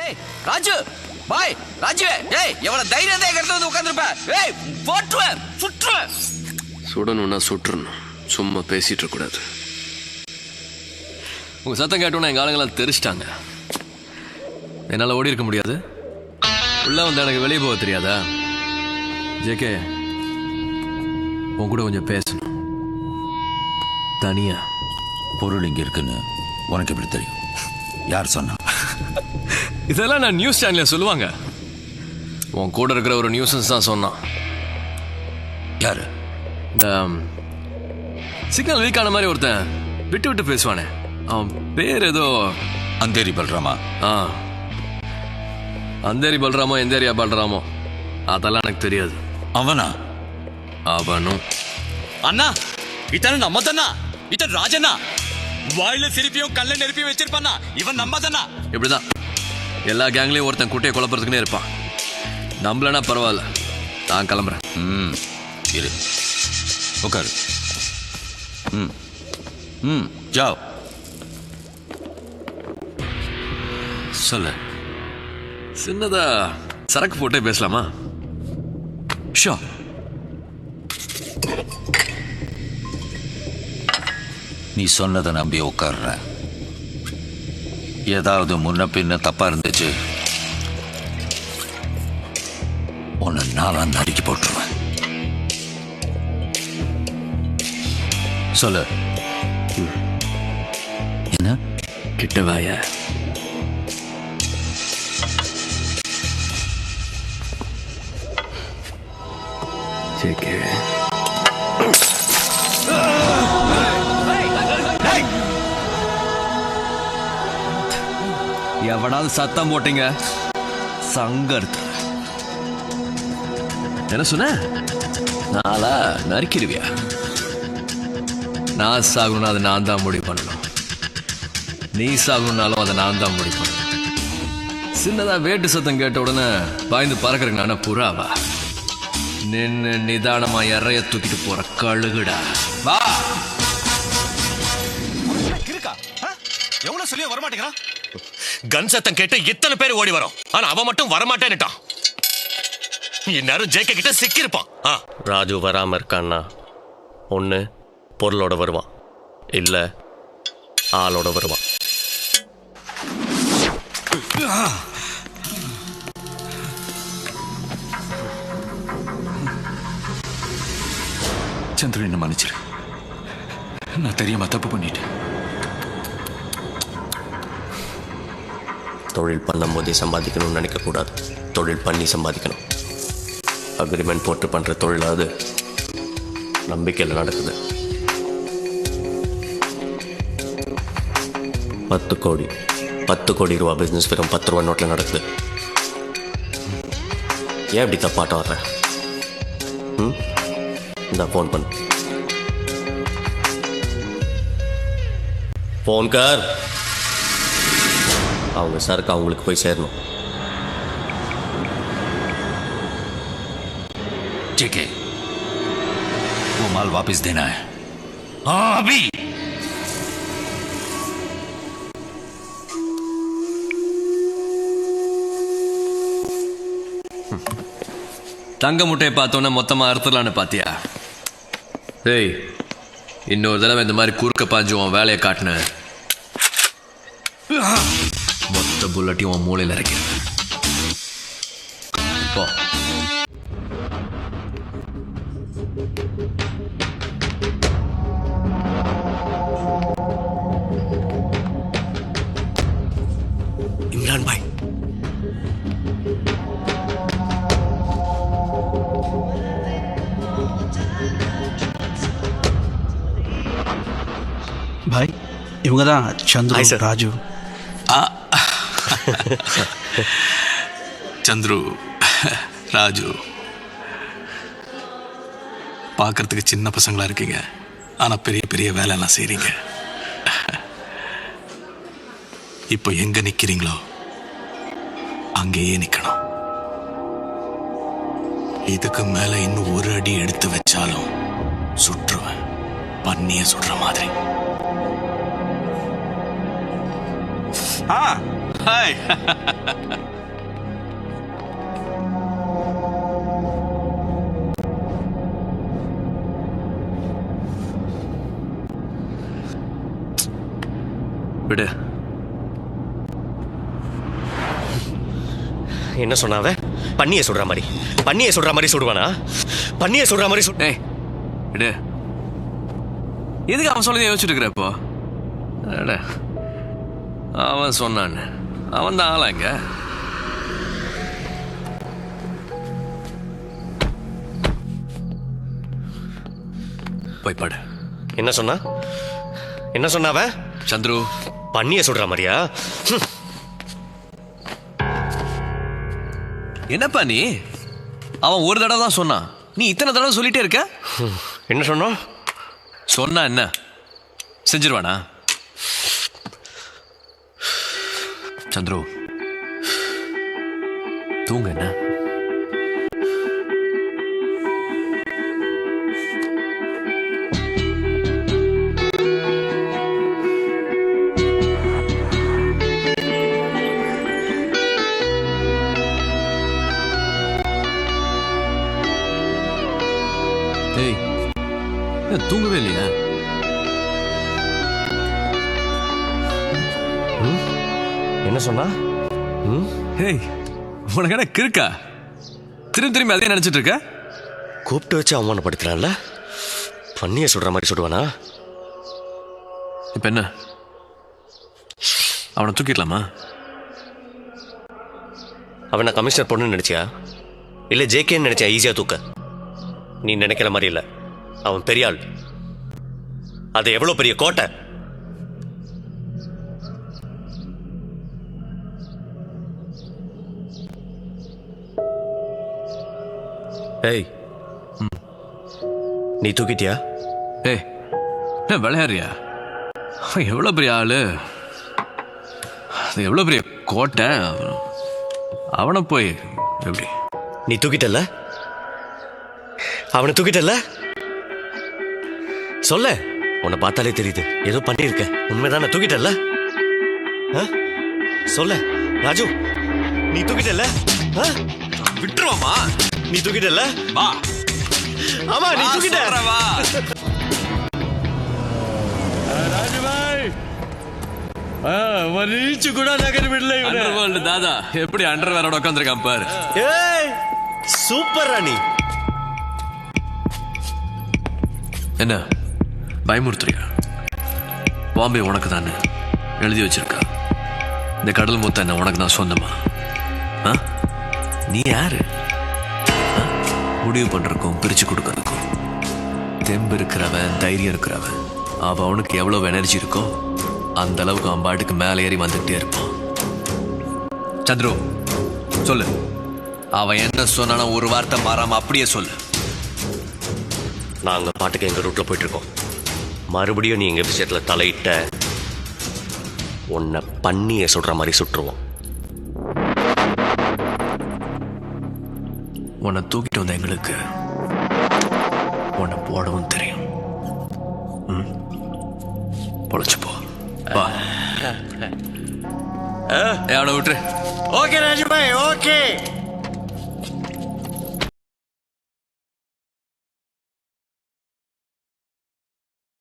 ஏய் ராஜு பாய் ராஜு ஏய் எவ்வளவு தைரியம் தான் எடுத்து வந்து உட்கார்ந்திருப்ப ஏய் போட்டுவேன் சுற்றுவேன் சுடணும்னா சுட்டுறணும் சும்மா பேசிட்டு இருக்க கூடாது உங்க சத்தம் கேட்டோன்னா எங்க ஆளுங்களாம் தெரிச்சிட்டாங்க என்னால ஓடி இருக்க முடியாது உள்ள வந்து எனக்கு வெளியே போக தெரியாதா ஜேகே உன் கூட கொஞ்சம் பேசணும் தனியா பொருள் இங்க இருக்குன்னு உனக்கு எப்படி தெரியும் யார் சொன்னா இதெல்லாம் நான் நியூஸ் சேனல்ல சொல்லுவாங்க உன் கூட இருக்கிற ஒரு நியூஸஸ் தான் சொன்னான் யாரு இந்த சிக்னல் வீக் ஆன மாதிரி ஒருத்தன் விட்டு விட்டு பேசுவானே அவன் பேர் ஏதோ அந்தேரி பல்ராமா அந்தேரி பல்ராமோ எந்தேரியா பல்ராமோ அதெல்லாம் எனக்கு தெரியாது அவனா அவனும் அண்ணா இத்தனை நம்மதண்ணா இத்தனை ராஜண்ணா வாயில சிரிப்பியும் கல்ல நெருப்பியும் வச்சிருப்பானா இவன் நம்மதண்ணா இப்படிதான் எல்லா கேங்லயும் ஒருத்தன் குட்டையை குழப்பறதுக்குன்னே இருப்பான் நம்மளனா பரவாயில்ல நான் கிளம்புறேன் இரு உட்காரு ஜாவ் சொல்லு சின்னதா சரக்கு போட்டே பேசலாமா ஷோ நீ சொன்னதை நம்பி உட்கார்ற ஏதாவது முன்ன பின்ன தப்பா இருந்துச்சு உன்னை நாளாம் நறுக்கி போட்டுருவேன் சொல்லு என்ன கிட்ட வாய ஜேகே எவனாவது சத்தம் போட்டீங்க சங்கர்த்த என்ன சொன்ன நாளா நறுக்கிடுவியா நான் சாகணும்னா அதை நான் தான் முடிவு பண்ணணும் நீ சாகணும்னாலும் அதை நான் தான் முடிவு பண்ணணும் சின்னதா வேட்டு சத்தம் கேட்ட உடனே பாய்ந்து பறக்கிறேன் நான் புறாவா நின்னு நிதானமா இறைய தூக்கிட்டு போற கழுகுடா வா இருக்கா எவ்வளவு சொல்லிய வரமாட்டேங்கிறான் கன் சத்தம் கேட்டு இத்தனை பேர் ஓடி வரோம் ஆனா அவன் மட்டும் வரமாட்டேன்னுட்டான் இந்நேரம் ஜேகே கிட்ட சிக்கிருப்பான் ராஜு வராம இருக்கான்னா ஒண்ணு பொருளோட வருவான் இல்ல ஆளோட வருவான் சந்திரன் என்ன மன்னிச்சிரு நான் தெரியாம தப்பு பண்ணிட்டேன் தொழில் பண்ணும் போதே சம்பாதிக்கணும்னு நினைக்க கூடாது தொழில் பண்ணி சம்பாதிக்கணும் அக்ரிமெண்ட் போட்டு பண்ற தொழில் அது நம்பிக்கையில் நடக்குது 10 கோடி ரூபா பிசினஸ் வெறும் 10 ரூபா நோட்டில் நடக்குது ஏன் இப்படி தப்பாட்டம் வர்ற இந்த ஃபோன் பண்ணு ஃபோன் கார் அவங்க சரக்கு அவங்களுக்கு போய் சேரணும் ठीक है वो माल वापस देना है हाँ अभी தங்க முட்டையை பார்த்தோன்னா மொத்தமா அறுத்துலான்னு பாத்தியா ஏய் இன்னொரு தடவை இந்த மாதிரி குறுக்க பாஞ்சு உன் வேலையை காட்டின மொத்த புல்லட்டையும் உன் மூளையில் இறக்கிறேன் போ इमरान भाई भाई இவங்க தான் சந்துரு ராஜு சந்துரு ராஜு பார்க்கறதுக்கு சின்ன பசங்களா இருக்கீங்க ஆனா பெரிய பெரிய வேலைலாம் செய்றீங்க இப்போ எங்க நிக்கிறீங்களோ அங்கேயே நிக்கணும் இதுக்கு மேல இன்னும் ஒரு அடி எடுத்து வச்சாலும் சுற்றுவேன் பன்னிய சுடுற மாதிரி ஹாய். விடு. என்ன சொன்னாவ? பண்ணிய சொல்ற மாதிரி சுடுவானா? பண்ணிய சொல்ற மாதிரி டேய் விடு. எதுக்கு அவன் சொல்லி யோசிச்சுட்டு இருக்கிற இப்போ? அட, அவன் சொன்னான், அவன் தான் ஆளாங்க. போய் பாடு. என்ன சொன்னாவ? சந்துரு, பண்ணிய சொல்ற மாதிரியா? என்னப்பா நீ? அவன் ஒரு தடவை தான் சொன்னான், நீ இத்தனை தடவை சொல்லிட்டே இருக்க. என்ன சொன்னா என்ன செஞ்சிருவானா? சந்துரு, தூங்க. என்ன தூங்கவே இல்லையா? என்ன சொன்னா? ஹேய், உனக்கு என்ன கிறுக்கா? திரும்பி அதே நினைச்சிட்டு இருக்க? கூப்பிட்டு வச்சு அவமானப்படுத்துறான்ல, பண்ணிய சொல்ற மாதிரி சுடுவானா? இப்ப என்ன, அவனை தூக்கிடலாமா? அவனை கமிஷனர் பொண்ணுன்னு நினைச்சியா? இல்ல ஜேகேன்னு நினைச்சியா ஈஸியா தூக்க? நீ நினைக்கிற மாதிரி இல்ல, அவன் பெரிய ஆள். அது எவ்வளவு பெரிய கோட்டை. ஏய், நீ தூக்கிட்டியா? ஏய், விளையாடுறியா? எவ்வளவு பெரிய ஆளு, அது எவ்வளவு பெரிய கோட்டை. அவனை போய் எப்படி? நீ தூக்கிட்டல்ல? அவனை தூக்கிட்டல்ல? சொல்ல, உன்னை பார்த்தாலே தெரியுது ஏதோ பண்ணிருக்க. உண்மைதானே? தூக்கிட்டல்ல? சொல்ல ராஜு, நீ தூக்கிட்டல்ல? விட்டுருவாமா? நீ தூக்கிட்டல்ல? வா. ஆமா, நீ தூக்கிட்ட. வா. ராஜுபாய், ரீச்சு கூட நகர் விடல. அண்டர்வேர்ல்டு தாதா எப்படி அண்டர்வேரோட உட்காந்துருக்கான் பாரு. ஏய், சூப்பர் ராணி. என்ன பயமுறுத்துறியா? பாம்பே உனக்கு தானே எழுதி வச்சிருக்கா. இந்த கடல் மொத்தம் என்ன உனக்கு தான் சொந்தமா? நீ யாரு? முடிவு பண்றதுக்கும் பிரிச்சு கொடுக்கறதுக்கும் தெம்பு இருக்கிறவன், தைரியம் இருக்கிறவன், அவனுக்கு எவ்வளவு எனர்ஜி இருக்கோ அந்த அளவுக்கு அவன் பாட்டுக்கு மேலே ஏறி வந்துகிட்டே இருப்பான். சந்துரு, சொல்லு. அவன் என்ன சொன்னாலும் ஒரு வார்த்தை மாறாம அப்படியே சொல்லு. நாங்க பாட்டுக்கு எங்க ரூட்ல போயிட்டு இருக்கோம். மறுபடியும் நீ எங்க விஷயத்துல தலையிட்ட, உன்னை பண்ணிய சொல்ற மாதிரி சுட்டுருவோம். உன்னை தூக்கிட்டு வந்த எங்களுக்கு உன்னை போடவும் தெரியும். பொழைச்சு போ. வா. அவனை விட்டுரு. Okay Rajubhai, okay.